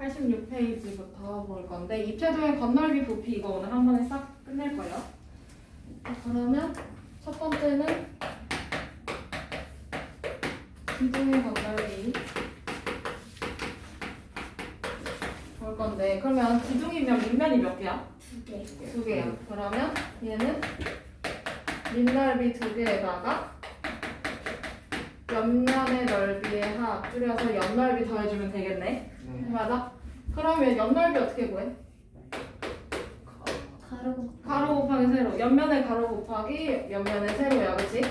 86페이지부터 볼 건데 입체도의 건널비 부피 이거 오늘 한 번에 싹 끝낼 거예요. 그러면 첫 번째는 기둥의 건널비 볼 건데 그러면 기둥이면 밑면이 몇 개야? 두 개야. 그러면 얘는 밑넓이 두 개에다가 옆면의 넓이의 합 줄여서 옆넓이 더해주면 되겠네. 맞아? 그러면 옆넓이 어떻게 구해? 가로 곱하기 세로. 옆면의 가로 곱하기 옆면의 세로야, 그치?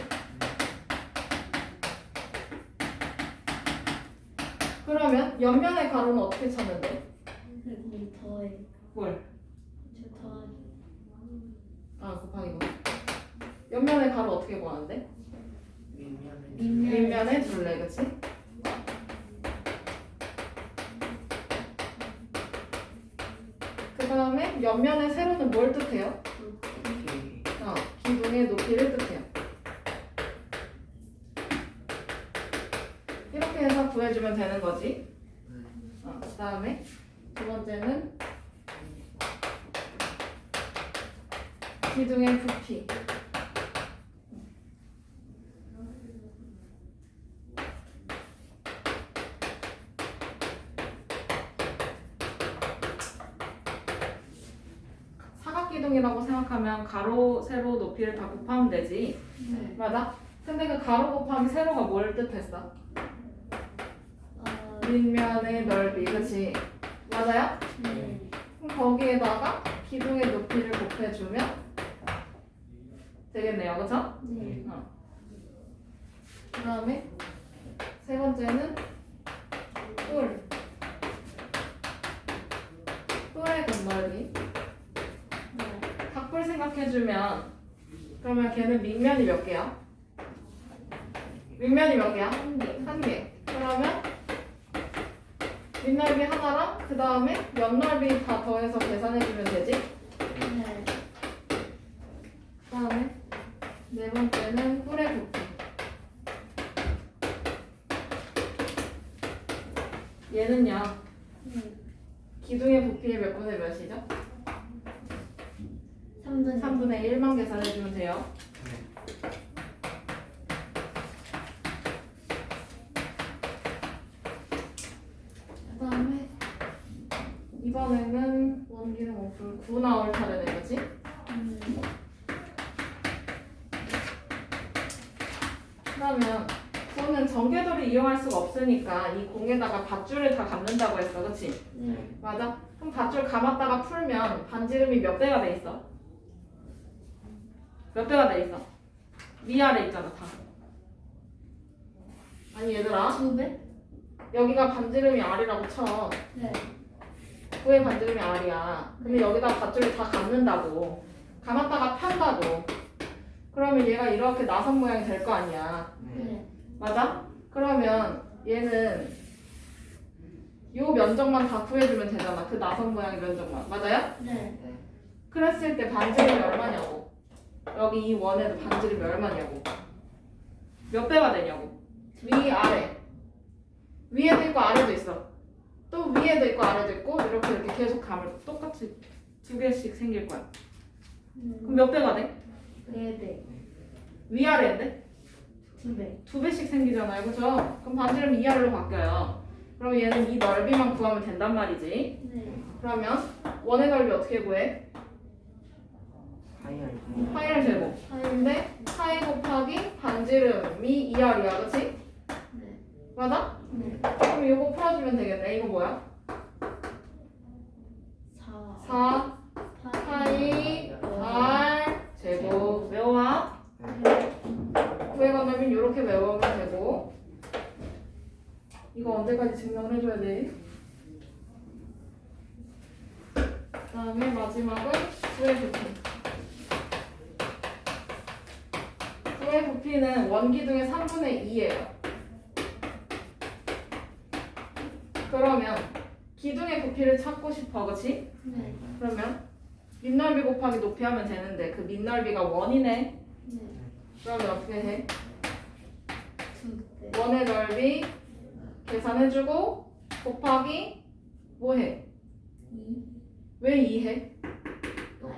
그러면 옆면의 가로는 어떻게 찾는데? 더해. 뭘? 저 더하기. 아, 곱하기 거. 옆면의 가로 어떻게 구하는데? 밑면에 둘레, 그치? 그 다음에 옆면의 세로는 뭘 뜻해요? 기둥의 높이를 뜻해요. 이렇게 해서 구해주면 되는 거지. 그 다음에 두 번째는 기둥의 부피. 사각기둥이라고 생각하면 가로, 세로 높이를 다 곱하면 되지. 네. 맞아? 근데 그 가로 곱하기 세로가 뭘 뜻했어? 밑면의 넓이, 그치? 맞아요? 네. 그럼 거기에다가 기둥의 높이를 곱해주면 되겠네요, 그쵸? 네. 그 다음에 세 번째는 뿔의 건널비. 각뿔 생각해주면 그러면 걔는 밑면이 몇 개야? 밑면이 몇 개야? 한 개. 그러면 밑넓이 하나랑 그 다음에 옆넓이 다 더해서 계산해주면 되지? 네. 그 다음에 네 번째는 뿔의 부피. 얘는요 기둥의 부피의 몇 분의 몇이죠? 3분의 1만 계산해주면 돼요. 그 다음에 이번에는 원기능 어플 9 나올 차례네, 그치? 그러면 9는 전개도를 이용할 수가 없으니까 이 공에다가 밧줄을 다 감는다고 했어, 그치? 맞아? 그럼 밧줄 감았다가 풀면 반지름이 몇 배가 돼 있어? 몇 배가 돼 있어? 위아래 있잖아, 다. 아니 얘들아, 2배? 여기가 반지름이 R이라고 쳐. 네. 9의 반지름이 R이야. 근데 여기다 밧줄을 다 감는다고. 감았다가 편다고. 그러면 얘가 이렇게 나선 모양이 될 거 아니야. 네. 맞아? 그러면 얘는 요 면적만 다 구해주면 되잖아. 그 나선 모양의 면적만. 맞아요? 네. 그랬을 때 반지름이 얼마냐고. 여기 이 원에도 반지름이 얼마냐고. 몇 배가 되냐고. 위, 아래. 위에도 있고 아래도 있어. 또 위에도 있고 아래도 있고 이렇게 계속 감을 똑같이 두 개씩 생길 거야. 그럼 몇 배가 돼? 4배. 위아래인데? 2배. 두 배씩 생기잖아요, 그죠? 그럼 반지름 2R로 바뀌어요. 그럼 얘는 이 넓이만 구하면 된단 말이지. 네. 그러면 원의 넓이 어떻게 구해? 파이를 제곱. 근데 파이 곱하기 반지름이 2R이야, 그치? 네. 맞아? 네. 그럼 이거 풀어주면 되겠네. 이거 뭐야? 4 파이 R 제곱. 외워와. 구의 건널비는 이렇게 외우면 되고. 이거 언제까지 증명을 해줘야 돼? 그 다음에 마지막은 구의 부피. 구의 부피는 원기둥의 3분의 2예요. 그러면 기둥의 부피를 찾고 싶어, 그치? 네. 그러면 밑넓이 곱하기 높이 하면 되는데 그 밑넓이가 원이네. 네. 그러면 어떻게 해? 2배. 원의 넓이 계산해주고 곱하기 뭐 해? 2. 왜 2 해?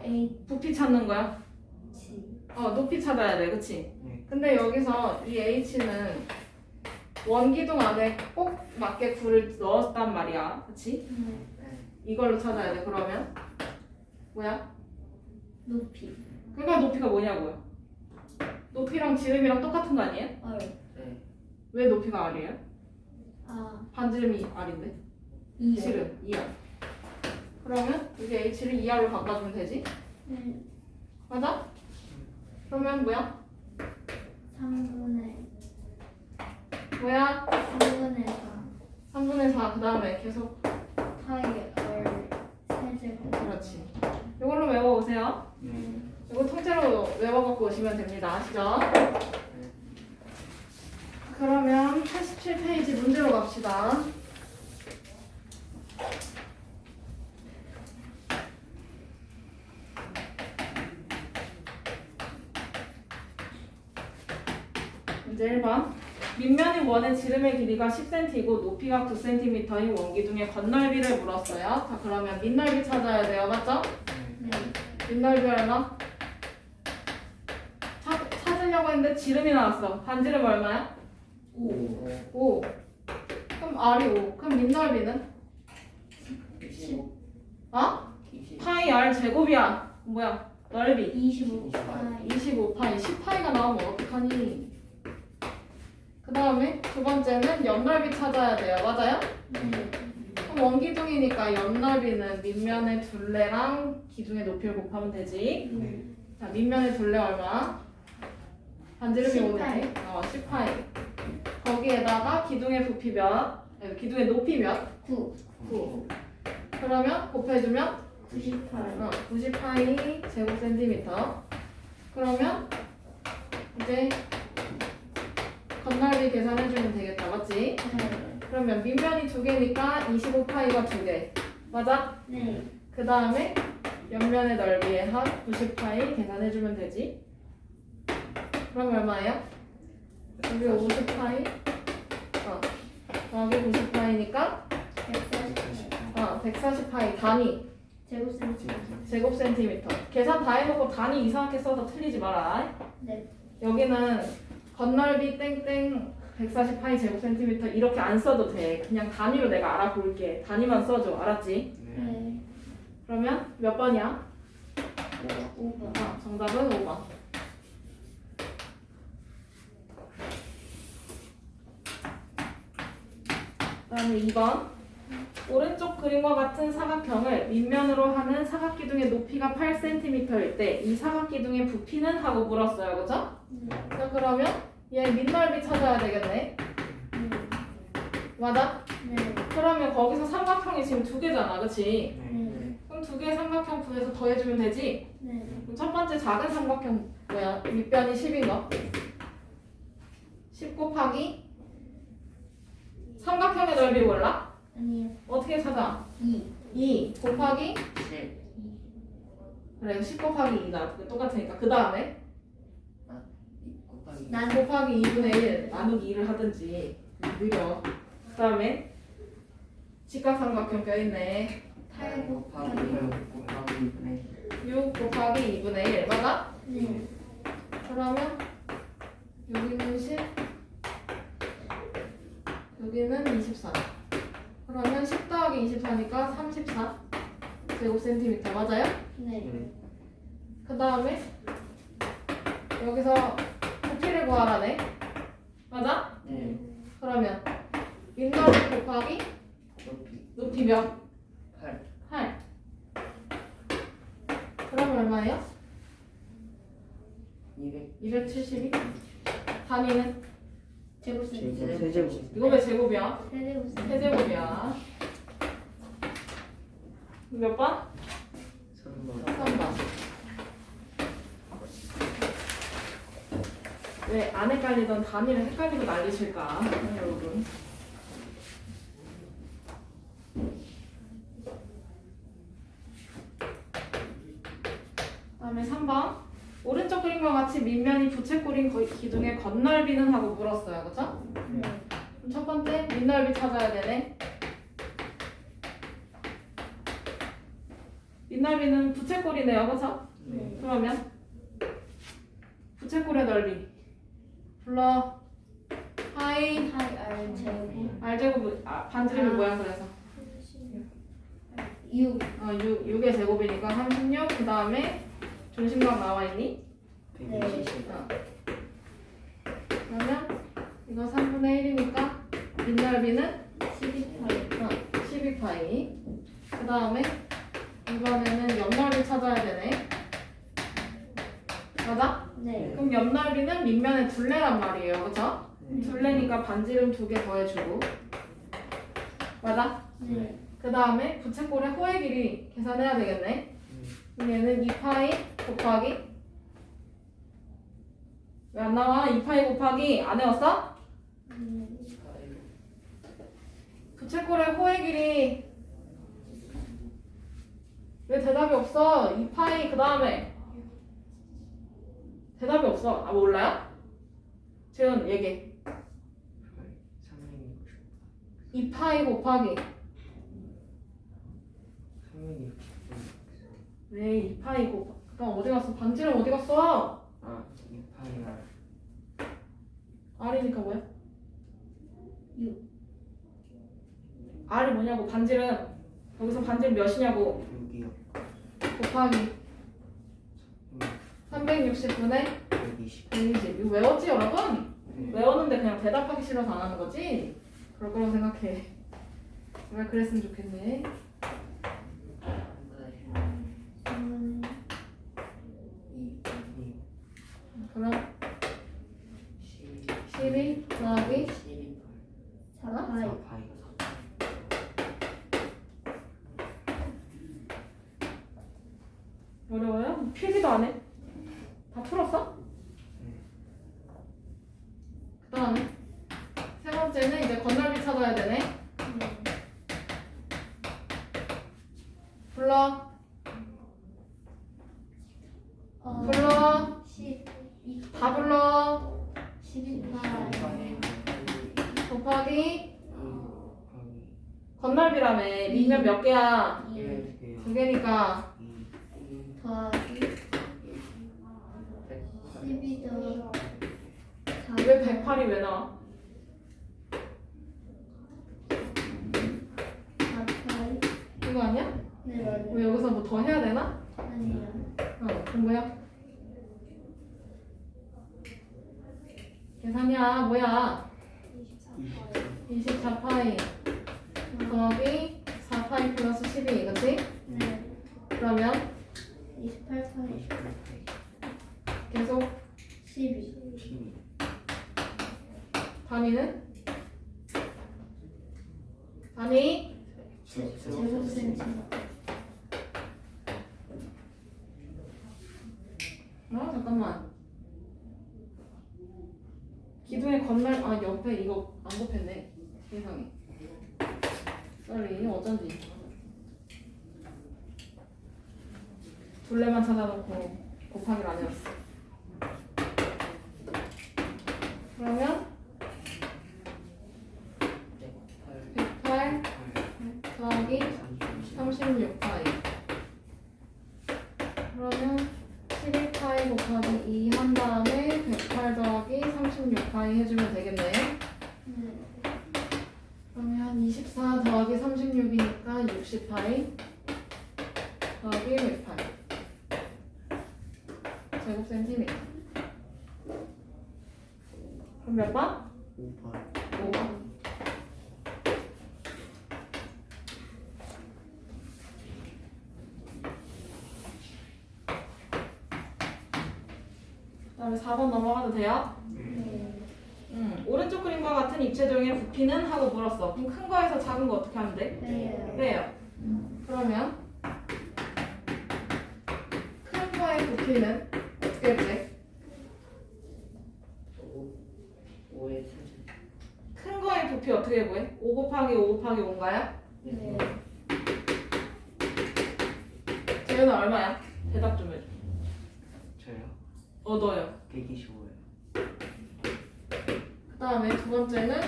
H. 부피 찾는 거야? 높이 찾아야 돼, 그치? 네. 근데 여기서 이 h는 원기둥 안에 꼭 맞게 9를 넣었단 말이야, 그치? 네. 이걸로 찾아야 돼. 그러면 뭐야? 높이. 그러니까 높이가 뭐냐고요? 높이랑 지름이랑 똑같은 거 아니에요? R. 네. 왜 높이가 r이에요? 아. 반지름이 r인데 2. 지름 2r. 그러면 여기 h를 2r로 바꿔주면 되지? 네. 맞아? 그러면 뭐야? 3분의 뭐야? 3분의 4. 3분의 4. 그 다음에 계속. 파이 R 세제곱. 그렇지. 이걸로 외워오세요. 네. 이거 통째로 외워갖고 오시면 됩니다. 아시죠? 그러면 87페이지 문제로 갑시다. 문제 1번. 밑면인 원의 지름의 길이가 10cm이고 높이가 9cm인 원기둥의 건널비를 물었어요. 자, 그러면 밑넓이 찾아야 돼요. 맞죠? 네. 밑넓이 얼마? 찾으려고 했는데 지름이 나왔어. 반지름 얼마야? 5. 5. 그럼 R이 5. 그럼 밑넓이는? 25. 어? 20. 파이 R 제곱이야. 뭐야? 넓이. 25. 파이. 25파이. 10파이가 나오면 어떡하니? 그 다음에 두 번째는 옆넓이 찾아야 돼요. 맞아요? 네. 그럼 원기둥이니까 옆넓이는 밑면의 둘레랑 기둥의 높이를 곱하면 되지. 네. 자, 밑면의 둘레 얼마? 반지름이 10파이. 5네. 10파이. 거기에다가 기둥의 부피 몇? 기둥의 높이 몇? 9. 9. 그러면 곱해주면 98. 90파이 제곱센티미터. 그러면 이제 건널비 계산해주면 되겠다. 맞지? 네. 그러면 밑면이 2개니까 25파이가 2개. 맞아? 네. 그 다음에 옆면의 넓이의 합 90파이 계산해주면 되지. 그럼 얼마예요? 여기 50파이 여기 90파이니까 140파이 단위 제곱센티미터. 제곱센티미터. 계산 다 해놓고 단위 이상하게 써서 틀리지 마라. 네. 여기는 건널비 땡땡 140파이 제곱센티미터 이렇게 안 써도 돼. 그냥 단위로 내가 알아볼게. 단위만 써줘. 알았지? 네. 그러면 몇 번이야? 5번. 정답은 5번. 그다음에 2번. 오른쪽 그림과 같은 사각형을 밑면으로 하는 사각기둥의 높이가 8cm일 때 이 사각기둥의 부피는? 하고 물었어요. 그죠? 네. 자, 그러면 얘 밑넓이 찾아야 되겠네. 맞아? 네. 그러면 거기서 삼각형이 지금 2개잖아. 그치? 네. 그럼 2개의 삼각형 구해서 더해주면 되지? 네. 그럼 첫 번째 작은 삼각형 뭐야? 밑변이 10인 거. 10 곱하기 삼각형의 넓이를 몰라? 아니요. 어떻게 찾아? 2. 2 곱하기 7. 그래 10 곱하기 2가 똑같으니까 그 다음에 곱하기. 난 곱하기 2분의 1 나누기 2를 하든지 느려. 그 다음에 직각삼각형 껴있네. 8 곱하기 곱하기. 곱하기 2분의 6 곱하기 2분의 1 맞아? 네. 그러면 여기는 10 여기는 24. 그러면 10 더하기 24니까 34 제곱센티미터 맞아요? 네. 그 다음에 여기서 부피를 구하라네. 맞아? 네. 그러면 밑넓이 곱하기 높이 높이 몇? 8. 8. 그러면 얼마예요? 200. 272? 단위는? 제곱센티미터. 세제곱. 이거 왜 제곱이야? 세제곱센티미터. 세제곱이야. 몇 번? 3번. 3번. 왜 안 헷갈리던 단위를 헷갈리고 난리실까? 여러분. 다음에 3번. 오른쪽 그림과 같이 밑면이 부채꼴인 기둥의 건널비는? 하고 물었어요. 그쵸? 네. 그럼 첫 번째 밑넓이 찾아야 되네. 넓이는 부채꼴이네요, 그렇죠? 네. 그러면 부채꼴의 넓이 불러 파이 파이 R 제곱 R제곱 반지름이 뭐야 그래서 6 6의 제곱이니까 36 그 다음에 중심각 나와있니? 120. 그러면 이거 3분의 1이니까 밑넓이는 12파이 12파이 그 다음에 이번에는 옆넓이 찾아야 되네 맞아? 네 그럼 옆넓이는 밑면의 둘레란 말이에요 그쵸? 네. 둘레니까 반지름 2개 더해주고 맞아? 네 그 다음에 부채꼴의 호의 길이 계산해야 되겠네 그럼 얘는 2파이 곱하기 왜 안 나와? 2파이 곱하기 안 외웠어? 부채꼴의 호의 길이 왜 대답이 없어? 2파이 그 다음에 대답이 없어. 아 몰라요? 재훈 얘기해. 360. 2파이 곱하기 360. 왜 2파이 곱하기 그럼 어디 갔어? 반지름 어디 갔어? 아, 2파이가 R이니까 뭐야? 6 R이 뭐냐고 반지름 여기서 반지름 몇이냐고 6이요. 곱하기 360분의 120. 120 이거 외웠지 여러분? 네. 외웠는데 그냥 대답하기 싫어서 안 하는 거지? 그럴 거라고 생각해. 왜 그랬으면 좋겠네. 그럼 12 더하기 4파이 4파이. 어려워요? 필기도 안 해? 다 풀었어? 그 다음에 세 번째는 이제 건널비 찾아야 되네. 불러. 불러. 12 다 불러. 12파이 곱하기 건널비라며. 밑면 몇 개야? 2 두 개니까 더하기 12 더 왜 108이 왜 나와? 4파이 이거 아니야? 네 맞아요 왜 여기서 뭐 더 해야 되나? 아니요 그럼 뭐야? 계산이야 뭐야? 24파이 더하기 4파이 플러스 12 그치? 네 그러면 28파이 계속 12 단위는? 단위 제곱센티미터 잠깐만 기둥의 옆에 이거 안 곱했네 세상에 썰리 어쩐지 둘레만 찾아놓고 곱하기를 안 해왔어 그러면 108 더하기 36파이 그러면 12파이 곱하기 2 한 다음에 108 더하기 36파이 해주면 되겠네 네 그러면 24 더하기 36이니까 60파이 더하기 108 제곱센티미터 그럼 몇 번? 5번. 5번 그 다음에 4번 넘어가도 돼요? 네 오른쪽 그림과 같은 입체적인 부피는? 하고 물었어 그럼 큰 거에서 작은 거 어떻게 하면 돼? 네 빼요 그러면 큰 거의 부피는 어떻게 돼? 5에 30. 큰 거의 부피 어떻게 구해? 5 곱하기 5 곱하기 5인가요? 네 재현은 얼마야? 대답 좀 해줘 저요? 너요 125요. 그 다음에 두 번째는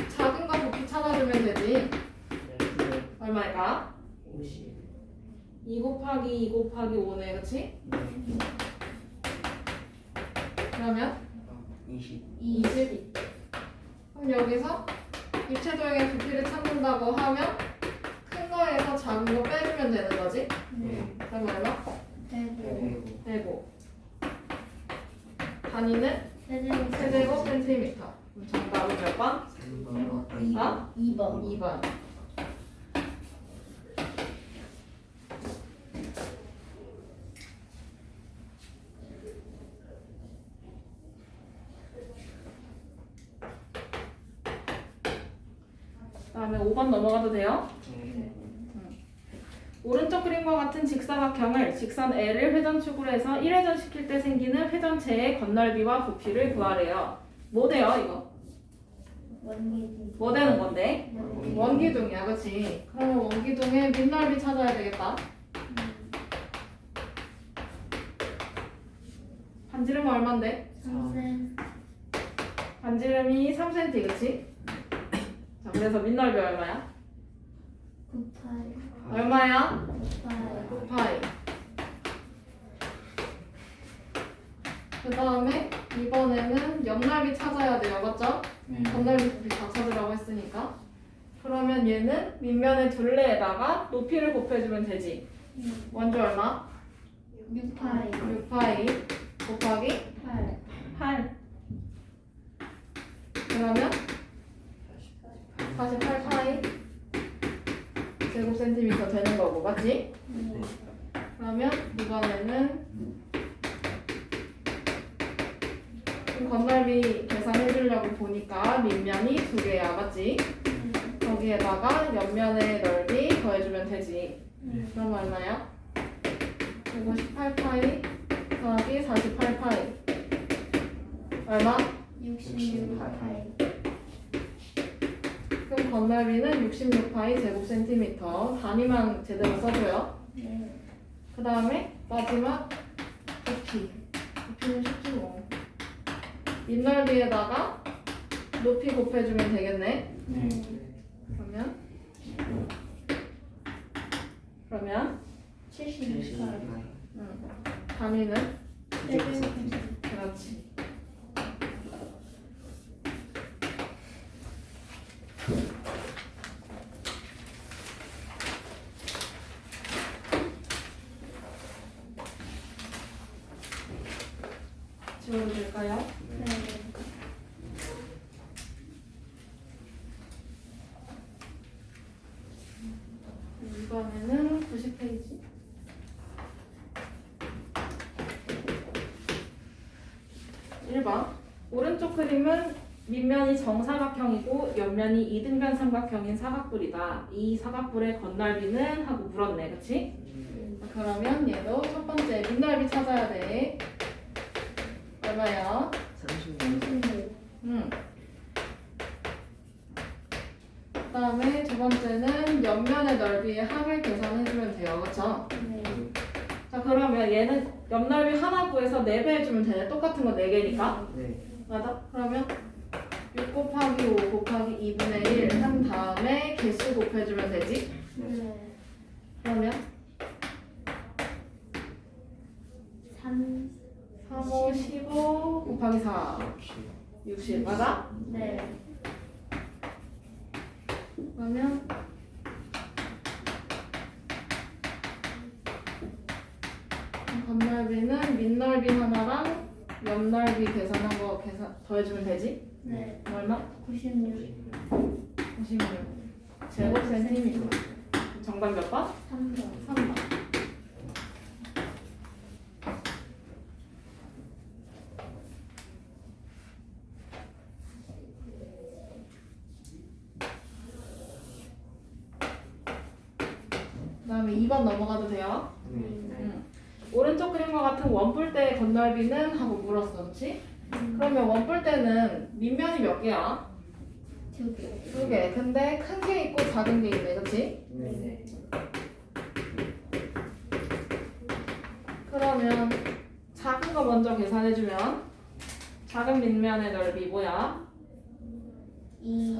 작은 거 부피 찾아주면 되지 네. 얼마일까? 50. 2 곱하기 2 곱하기 5네, 그치? 네. 그러면 20. 22. 그럼 여기서 입체도형의 부피를 찾는다고 하면 큰 거에서 작은 거 빼주면 되는 거지? 네. 그럼 얼마? 대고. 105. 단위는 세제곱. 세제곱 센티미터. 그럼 정답은 몇 번? 3번. 아? 2번. 2번. 그다음에 5번 넘어가도 돼요? 네. 오른쪽 그림과 같은 직사각형을 직선 L을 회전축으로 해서 1회전 시킬 때 생기는 회전체의 건널비와 부피를 구하래요. 뭐 돼요 이거? 원기둥. 뭐 되는 건데? 원기둥. 원기둥이야, 그치? 그러면 원기둥의 밑넓이 찾아야 되겠다. 반지름은 얼만데? 3cm. 반지름이 3cm, 그치? 자, 그래서 밑넓이 얼마야? 9파이. 얼마야? 9파이. 9파이. 그 다음에 이번에는 옆넓이 찾아야 돼요, 맞죠? 건널비 부피 다 찾으라고 했으니까. 그러면 얘는 밑면의 둘레에다가 높이를 곱해주면 되지. 먼저 얼마? 6파이. 6파이 곱하기 8. 8. 그러면 48파이 제곱 센티미터 되는 거고, 맞지? 네. 그러면 이번에는 건널비 계산해 주려고 보니까 밑면이 2개야, 맞지? 거기에다가 옆면의 넓이 더해주면 되지. 그럼 얼마야? 158파이 더하기 48파이 얼마? 66파이. 그럼 건널비는 66파이 제곱 센티미터. 단위만 제대로 써줘요. 네. 그 다음에 마지막 부피. 부피는 쉽지 뭐. 밑넓이에다가 높이 곱해주면 되겠네. 네. 그러면 76파이. 단위는 세제곱 센티미터. 그렇지. 지워도 될까요? 네. 이번에는 90페이지. 1번. 오른쪽 그림은 밑면이 정사각형이고 옆면이 이등변 삼각형인 사각뿔이다. 이 사각뿔의 건널비는? 하고 물었네, 그치? 자, 그러면 얘도 첫 번째 밑넓이 찾아야 돼. 얼마야? 36. 그 다음에 두 번째는 옆면의 넓이의 합을 계산해주면 돼요, 그쵸? 네. 자, 그러면 얘는 옆넓이 하나 구해서 4배 해주면 되네. 똑같은 거 4개니까. 네. 맞아? 그러면 6 곱하기 5 곱하기 2분의 1 한 다음에 개수 곱해주면 되지? 네. 그러면 3. 3, 5, 15 곱하기 4 60 맞아? 네. 그러면 건널비는 밑넓이 하나랑 옆넓이 계산한 거 더해주면 되지? 네. 얼마? 96. 96 제곱 센티미터. 정답 몇 번? 3번. 3번. 그 다음에 2번 넘어가도 돼요? 오른쪽 그림과 같은 원뿔대의 건널비는? 하고 물었어, 그렇지? 그러면 원뿔대는 밑면이 몇 개야? 2개. 2개. 근데 큰 게 있고 작은 게 있네, 그렇지? 네. 그러면 작은 거 먼저 계산해주면 작은 밑면의 넓이 뭐야? 2.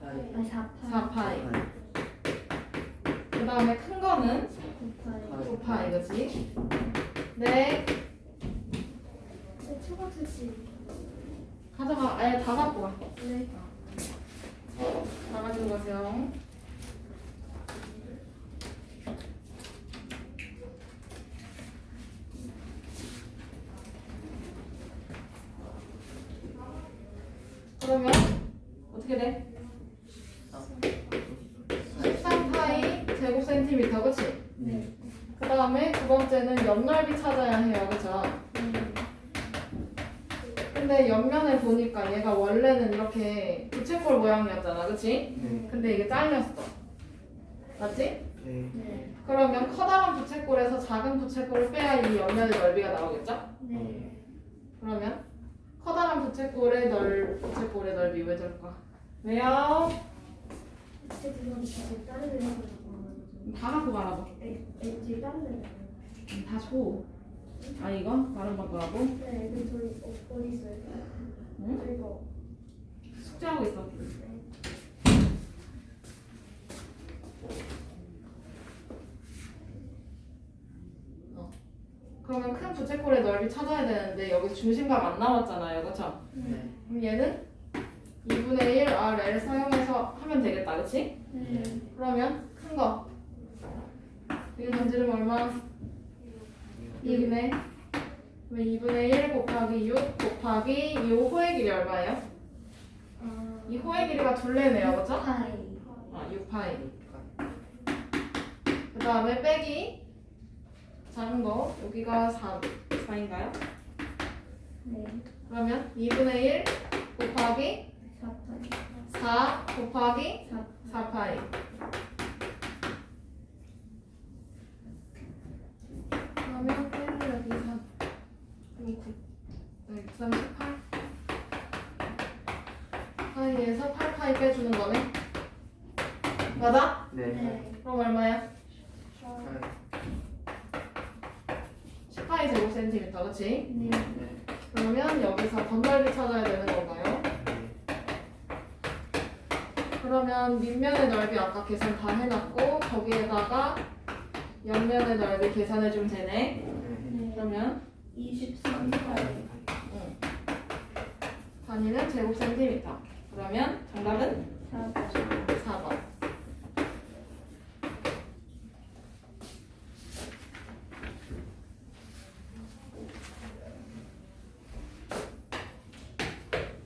4파이. 4파이. 4파이. 그 다음에 큰 거는 9파이. 9파 이거지? 네. 초과 특집. 가져가. 아예 다 갖고 와. 네. 다 가지고 가세요. 그러면 어떻게 돼? 13파이 제곱 센티미터, 그치? 네. 그 다음에 두 번째는 옆넓이 찾아야 해요, 그쵸? 근데 옆면을 보니까 얘가 원래는 이렇게 부채꼴 모양이었잖아, 그치? 네. 근데 이게 잘렸어. 맞지? 네. 네. 그러면 커다란 부채꼴에서 작은 부채꼴을 빼야 이 옆면의 넓이가 나오겠죠? 네. 그러면 커다란 부채꼴의 부채꼴의 넓이 왜 저럴까? 왜요? 제 그건 지금 다른 데 해서 다 갖고 가라고. 지금 다른 데. 다 줘. 아 이거? 다른 바꾸라고? 네. 그 저희 어디 있어요? 응? 이거. 숙제하고 있어. 그러면 큰 부채꼴의 넓이 찾아야 되는데 여기 중심각 안 나왔잖아요, 그쵸? 네. 그럼 얘는 2분의 1 RL 사용해서 하면 되겠다, 그치? 네. 그러면 큰 거. 이게 전지름 얼마? 2분의 그럼 2분의 1 곱하기 6 곱하기 이 호의 길이 얼마예요? 이 호의 길이가 둘레네요, 그쵸? 파이. 6파이. 그 다음에 빼기 작은 거 여기가 4인가요? 네. 그러면 2분의 1 곱하기 4파이. 4 곱하기 4. 4파이. 그러면 빼기 여기 3 여기 9 여기 38 파이에서 8파이 빼주는 거네. 맞아? 네. 네. 그럼 얼마야? 10파이 제곱 센티미터, 그치? 네. 네. 그러면 여기서 건널비 찾아야 되는 건가요? 그러면 밑면의 넓이 아까 계산 다 해놨고 거기에다가 옆면의 넓이 계산해주면 되네. 네. 그러면 23파이. 단위는 제곱 센티미터. 그러면 정답은 4. 4번.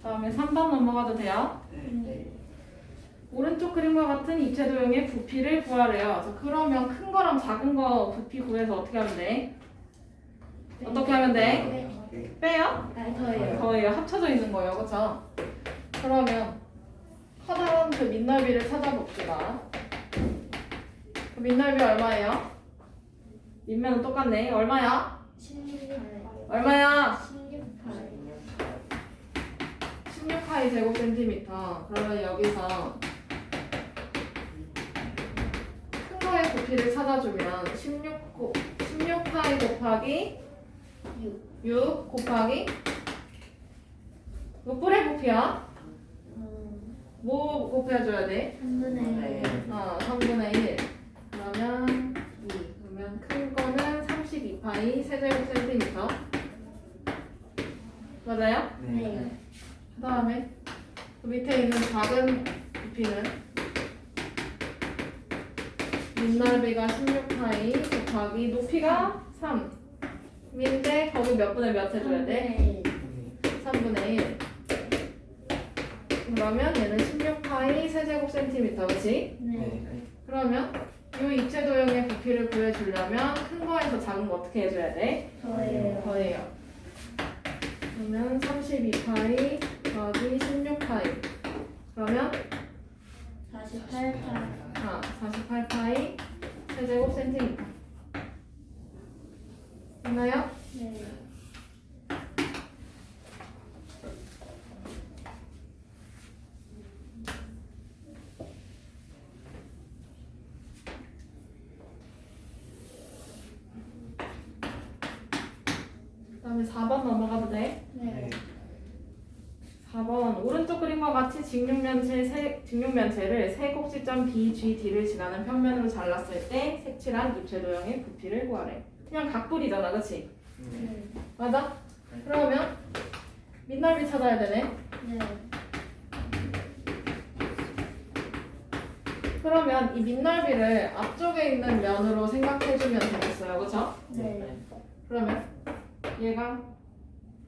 다음에 3번 넘어가도 돼요. 네. 오른쪽 그림과 같은 입체 도형의 부피를 구하래요. 자, 그러면 큰 거랑 작은 거 부피 구해서 어떻게 하면 돼? 어떻게 하면 돼? 네. 빼요? 더해요. 더해요. 합쳐져 있는 거예요. 그쵸? 그러면 커다란 그 밑넓이를 찾아봅시다. 그 밑넓이 얼마예요? 밑면은 똑같네. 얼마야? 16파이. 얼마야? 16파이. 16파이 제곱 센티미터. 그러면 여기서 큰 거의 부피를 찾아주면 16파이 곱하기 6 곱하기 몇 분의 부피야? 뭐 곱해줘야 돼? 3분의 1. 3분의 1. 그러면 2. 그러면 큰 거는 32파이 세제곱 센티미터. 맞아요? 네. 그 다음에 그 밑에 있는 작은 부피는 밑넓이가 16파이 곱하기 높이가 3인데 거기 몇 분의 몇 해줘야 돼? 3분의 1. 그러면 얘는 16파이 세제곱 센티미터, 그치? 네. 그러면 이 입체 도형의 부피를 구해주려면 큰 거에서 작은 거 어떻게 해줘야 돼? 더해요. 더해요. 그러면 32파이 더하기 16파이. 그러면 48파이. 48파이 세제곱 센티미터. 됐나요? 네. 그 다음에 4번 넘어가도 돼? 네. 4번 오른쪽 그림과 같이 직육면체를 세 꼭지점 BGD를 지나는 평면으로 잘랐을 때 색칠한 입체 도형의 부피를 구하래. 그냥 각불이잖아, 그치? 네. 맞아? 그러면 밑넓이 찾아야 되네. 네. 그러면 이 밑넓이를 앞쪽에 있는 면으로 생각해주면 되겠어요, 그쵸? 네. 그러면 얘가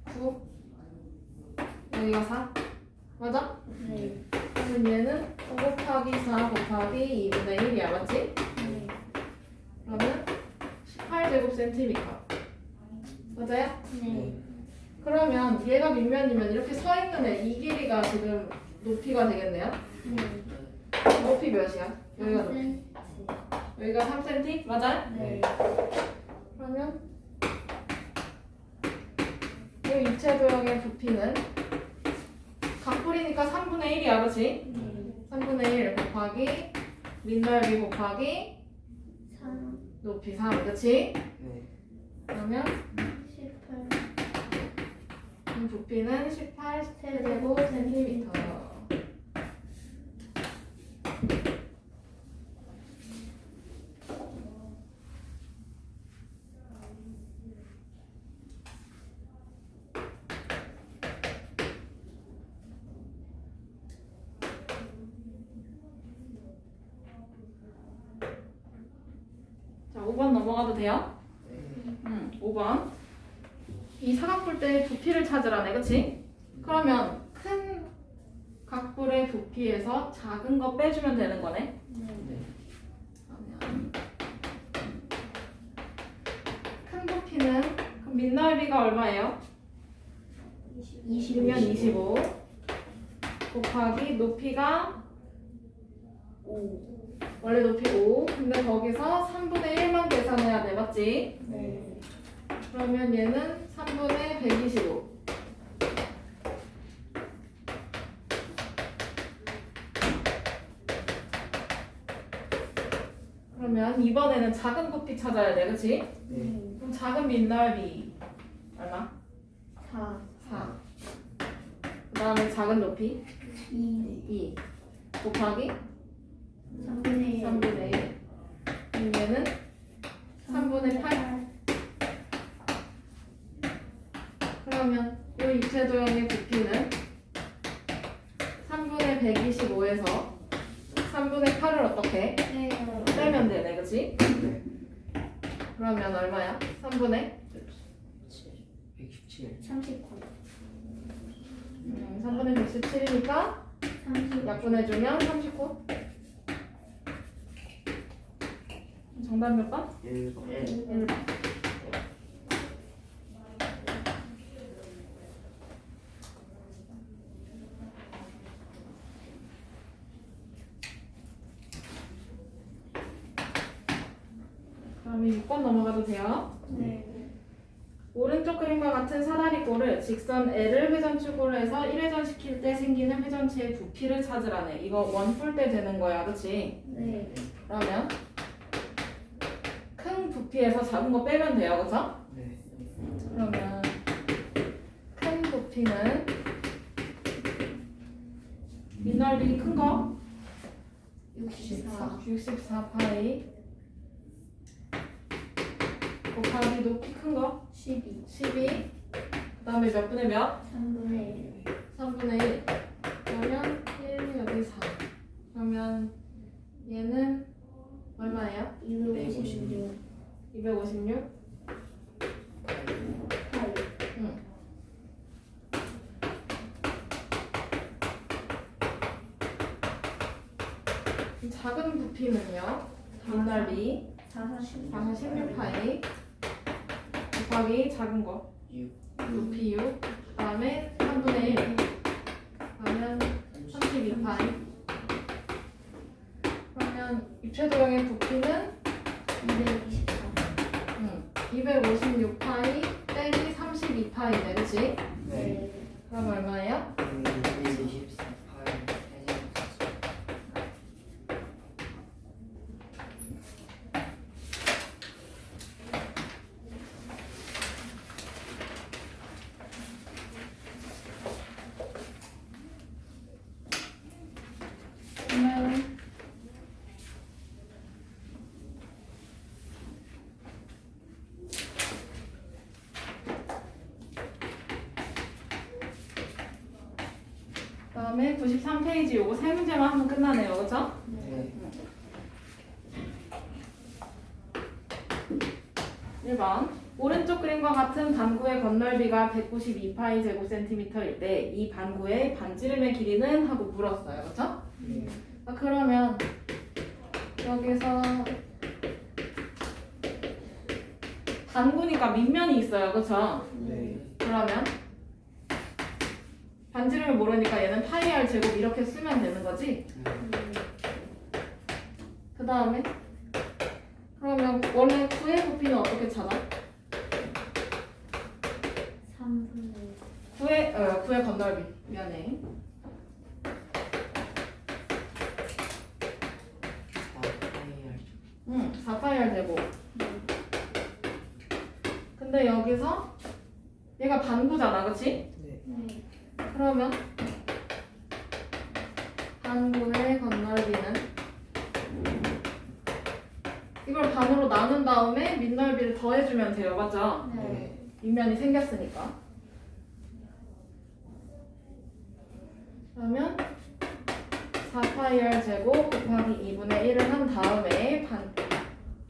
9, 여기가 4, 맞아? 네. 그러면 얘는 5 곱하기 4 곱하기 2분의 1이야, 맞지? 네. 그러면 18제곱센티미터. 맞아요? 네. 그러면 얘가 밑면이면 이렇게 서 있는 애 이 길이가 지금 높이가 되겠네요? 네. 높이 몇이야? 여기가 높이. 여기가 3cm? 맞아요? 네. 그러면 이 입체 도형의 부피는 각불이니까 3분의 1이야, 그치? 네. 3분의 1 곱하기 밑넓이 곱하기 3, 높이 3, 그치? 네. 그러면 18, 이 부피는 18제곱센티미터. 자, 5번 넘어가도 돼요? 네. 5번. 이 사각뿔 때 부피를 찾으라네, 그치? 그러면 큰 각뿔의 부피에서 작은 거 빼주면 되는 거네? 네. 네. 그러면 큰 부피는 그럼 밑넓이가 얼마예요? 20이면 25 곱하기 높이가 5. 원래 높이 5 근데 거기서 3분의 1만 계산해야 돼, 맞지? 네. 그러면 얘는 3분의 125 그러면 이번에는 작은 부피 찾아야 돼, 그치? 네. 그럼 작은 밑넓이 얼마? 4, 4 그 다음에 작은 높이 2, 2 곱하기 3분의 1. 3분의 1 그럼 얘는 3분의 8 그러면 이 입체 도형의 부피는 3분의 125에서 3분의 8을 어떻게 빼요. 빼면 되네, 그치? 네. 그러면 얼마야? 3분의 117. 39. 3분의 117이니까 30. 약분해주면 39 정답 몇 번? 1번. 1번. 그럼 6번 넘어가도 돼요? 네. 오른쪽 그림과 같은 사다리꼴을 직선 L을 회전축으로 해서 1회전 시킬 때 생기는 회전체의 부피를 찾으라네. 이거 원뿔 때 되는 거야, 그치? 네. 그러면 큰 부피에서 작은 거 빼면 돼요, 그쵸? 네. 그러면 큰 부피는 밑넓이 큰 거 64. 64파이 곱하기 높이 큰 거 12. 12 그 다음에 몇 분의 몇? 3분의 1. 3분의 1 그러면 1 여기 4 그러면 얘는 얼마예요? 256. 256 8. 응. 작은 부피는요 밑넓이 40. 16파이 곱하기 작은 거 6. 높이 6 그 다음에 3분의 1 그러면 32파이 그러면 입체 도형의 부피는 224. 256파이 빼기 32파이네, 그치? 네. 그럼 얼마예요? 124. 다음에 93페이지 요거 세 문제만 하면 끝나네요. 그쵸? 네. 1번 오른쪽 그림과 같은 반구의 건널비가 192파이 제곱센티미터일 때 이 반구의 반지름의 길이는? 하고 물었어요. 그쵸? 네. 그러면 여기서 반구니까 밑면이 있어요. 그쵸? 네. 그러면 반지름을 모르니까 얘는 파이 r 제곱 이렇게 쓰면 되는 거지? 그 다음에 그러면 원래 구의 부피는 어떻게 찾아? 3분의 구의 건널비 미안해. 4파이 r 제곱. 근데 여기서 얘가 반구잖아, 그치? 네. 네. 그러면 반구의 건널비는 이걸 반으로 나눈 다음에 밑넓이를 더해주면 돼요, 맞죠? 네. 밑면이 생겼으니까. 그러면 4파이 r 제곱 곱하기 2분의 1을 한 다음에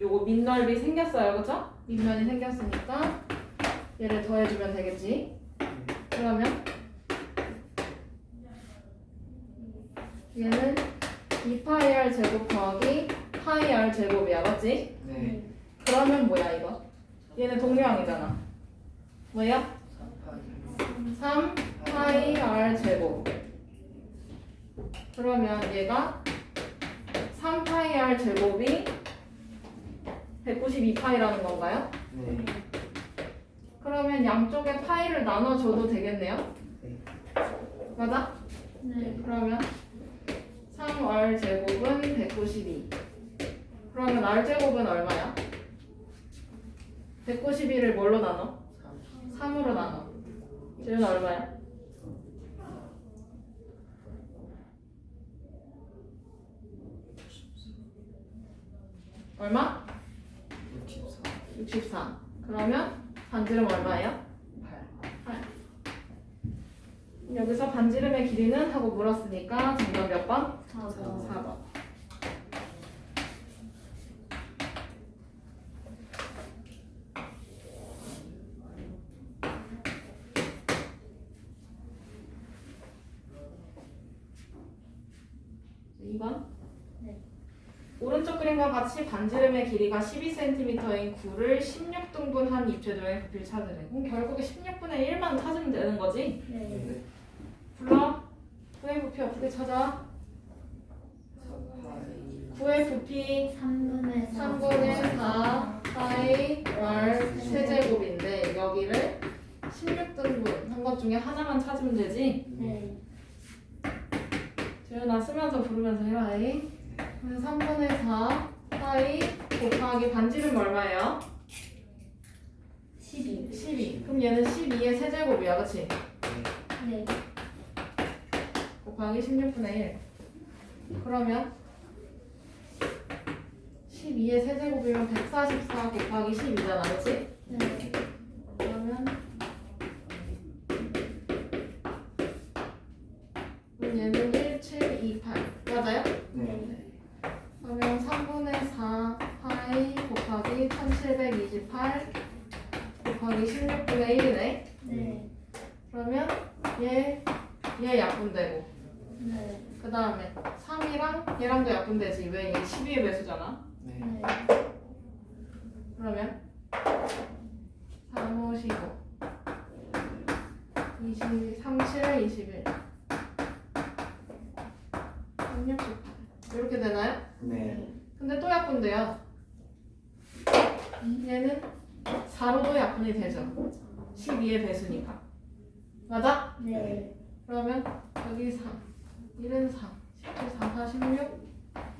요거 밑넓이 생겼어요, 그쵸? 밑면이 생겼으니까 얘를 더해주면 되겠지? 그러면 얘는 2파이 r 제곱 더하기 파이 r 제곱이야, 맞지? 네. 그러면 뭐야 이거? 얘는 동류항이잖아. 뭐야? 3 파이 r 제곱. 그러면 얘가 3 파이 r 제곱이 192파이라는 건가요? 네. 그러면 양쪽에 파이를 나눠줘도 되겠네요? 네. 맞아? 네. 그러면 3r 제곱은 192. 그러면 r 제곱은 얼마야? 192를 뭘로 나눠? 3으로 나눠. 쟤는 얼마야? 얼마? 64. 64. 그러면 반지름 얼마예요? 8. 여기서 반지름의 길이는? 하고 물었으니까 정답 몇 번? 4번. 4번. (2번) 네. 오른쪽 그림과 같이 반지름의 길이가 12cm인 구를 16등분한 입체도의 부피를 찾으래. 그럼 결국에 16분의 1만 찾으면 되는 거지? 네. 불러. 구의 부피 어떻게 찾아? 4파이. 구의 부피 3분의 3분의 4 파이 r 세제곱인데 여기를 16등분 한 것 중에 하나만 찾으면 되지? 네. 재현아 쓰면서 부르면서 해라. 3분의 4 파이 곱하기 반지름 얼마예요? 12. 12. 그럼 얘는 12의 세제곱이야, 그치? 네. 곱하기 16분의 1. 그러면 12의 세제곱이면 144 곱하기 12잖아, 그치? 네. 그러면 얘는 1728 맞아요? 네. 그러면 3분의 4 파이 곱하기 1728 곱하기 16분의 1이네. 네. 그러면 얘 약분되고 네. 그 다음에 3이랑 얘랑도 약분되지. 왜? 얘 12의 배수잖아. 네. 네. 그러면 3, 5, 15 20, 37, 21 16, 18 이렇게 되나요? 네. 근데 또 약분돼요. 얘는 4로도 약분이 되죠. 12의 배수니까. 맞아? 네. 그러면 여기 3, 1은 3, 17, 4, 4, 16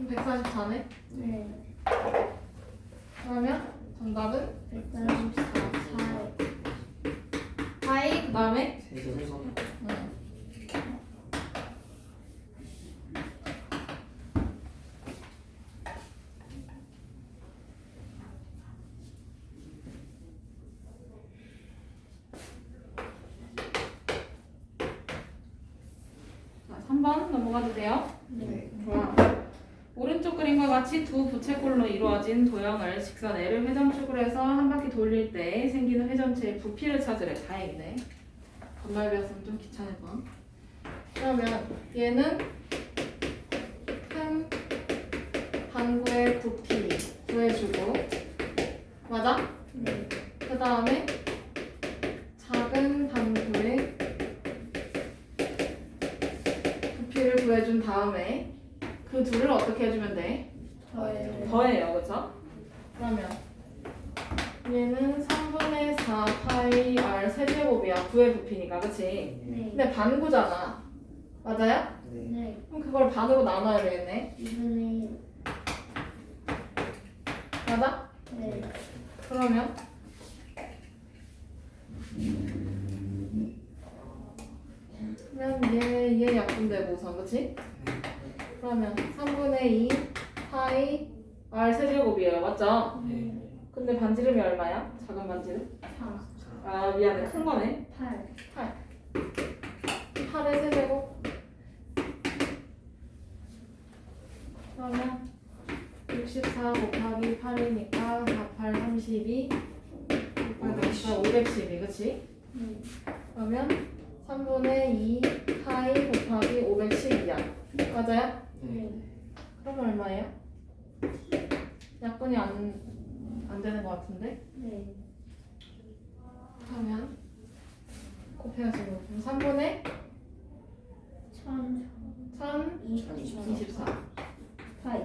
144네. 네. 그러면 정답은 144. 파이 그 다음에 세제곱. 자, 3번 넘어가도 돼요? 네. 좋아. 오른쪽 그림과 같이 두 부채꼴로 이루어진 도형을 직선 L을 회전축으로 해서 한 바퀴 돌릴 때 생기는 회전체의 부피를 찾으래. 다행이네. 반말 배웠으면 좀 귀찮을 뻔. 그러면 얘는 큰 반구의 부피 구해주고, 맞아? 네. 그 다음에 작은 반구의 부피를 구해준 다음에 그 둘을 어떻게 해주면 돼? 더해요. 더해요, 그쵸? 그러면 얘는 3분의 4 파이 r 세제곱이야. 구의 부피니까, 그치? 네. 근데 반구잖아. 맞아요? 네. 네. 그럼 그걸 반으로 나눠야 되겠네. 2분의 1. 맞아? 네. 그러면 얘 약분되고 우선, 그치? 그러면 3분의 2 파이 r 세제곱이에요. 맞죠? 네. 근데 반지름이 얼마야? 작은 반지름? 4. 아 미안해, 큰 거네. 8. 8의 세제곱. 그러면 64 곱하기 8이니까 4, 8, 32 곱하기 512, 그치? 네. 그러면 3분의 2 파이 곱하기 510이야. 맞아요? 네. 그럼 얼마예요? 약분이 안 되는 것 같은데? 네. 그러면 곱해가지고 3분의 1024. 1024. 파이.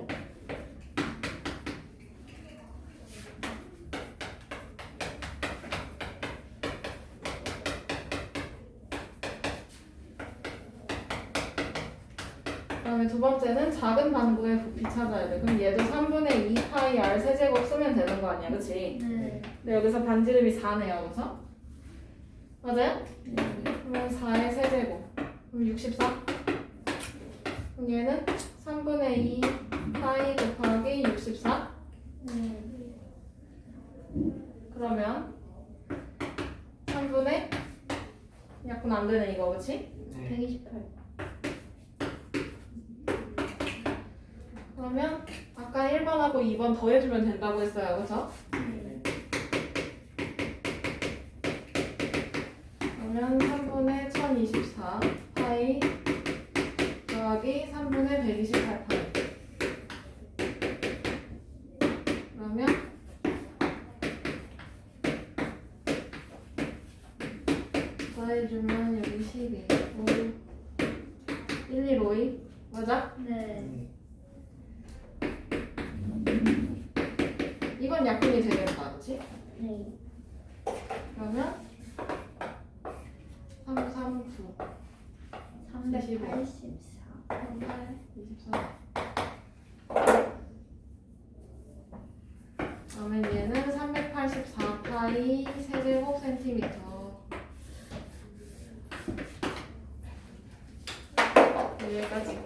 그다음에 두 번째는 작은 반구의 부피 찾아야 돼. 그럼 얘도 3분의 2 파이 r 세제곱 쓰면 되는 거 아니야, 그치? 네. 근데 여기서 반지름이 4네요, 그래서? 맞아요? 네. 그러면 4의 세제곱. 그럼 64. 그럼 얘는 3분의 2 파이 곱하기 64. 네. 그러면 3분의 약분 안 되네 이거, 그치? 네. 128. 그러면 아까 1번하고 2번 더해주면 된다고 했어요, 그쵸? 네. 그러면 3분의 1024 파이 더하기 3분의 128 파이. 그러면 더해주면 여기 12, 5, 1, 1, 5, 2 맞아? 네. 이건 약분이 되겠다, 그치? 네. 그러면 3, 3, 9, 384. 24. 그러면 얘는 384 파이 세제곱 센티미터. 여기까지.